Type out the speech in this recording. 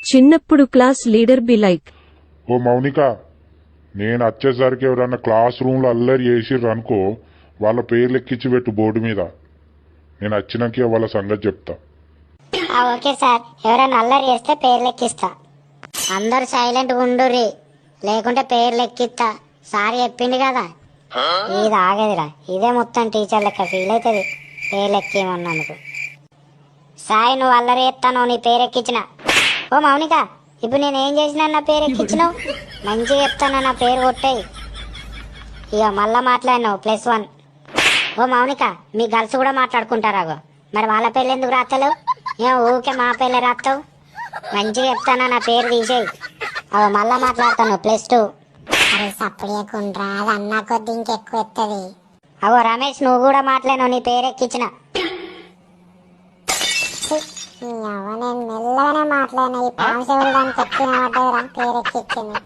చిన్నప్పుడు class leader be like. ఓ మౌనిక, నేను వచ్చేసరికి ఎవరన్నా క్లాస్ రూమ్లో అల్లరి చేసిర్రు అనుకో, వాళ్ళ పేర్లు ఎక్కించి పెట్టు బోర్డు మీద. నేను వచ్చినాక వాళ్ళ సంగతి చెప్తా. ఓకే సార్, ఎవరైనా అల్లరి చేస్తే పేర్లు ఎక్కిస్తా. అందరు సైలెంట్గా ఉండుర్రి, లేకుంటే పేర్లు ఎక్కిస్తా. సార్ చెప్పింది కదా, ఇది ఆగదురా. ఇదే మొత్తం టీచర్ లెక్క ఫీల్ అవుతుంది పేర్లు ఎక్కేమన్నందుకు. సాయి, నువ్వు అల్లరి చేస్తాను, నీ పేరు ఎక్కించిన. ఓ మౌనిక, ఇప్పుడు నేను ఏం చేసినా నా పేరు ఎక్కించినావు. మంచిగా చెప్తాను, నా పేరు కొట్టేయి. ఇక మళ్ళా మాట్లాడినావు +1. ఓ మౌనిక, మీ గర్ల్స్ కూడా మాట్లాడుకుంటారాగో, మరి వాళ్ళ పేర్లు ఎందుకు రాస్తలేవు? ఏం ఊరికే మా పేర్లే రాస్తావు? మంచిగా చెప్తానా, నా పేరు తీసేయి. అవి మళ్ళా మాట్లాడతాను +2. అరే సప్పుడేకుండ్రా, అది అన్నా కొద్ది ఇంకెక్కువ ఎత్తది. అవో రమేష్, నువ్వు కూడా మాట్లాడినావు, నీ పేరు ఎక్కించిన. నేను మెల్లగానే మాట్లాడినా, ఈ పాంశవులు దానికి ఎక్కిన పడ్డదిరా, పేరెక్కిచ్చింది.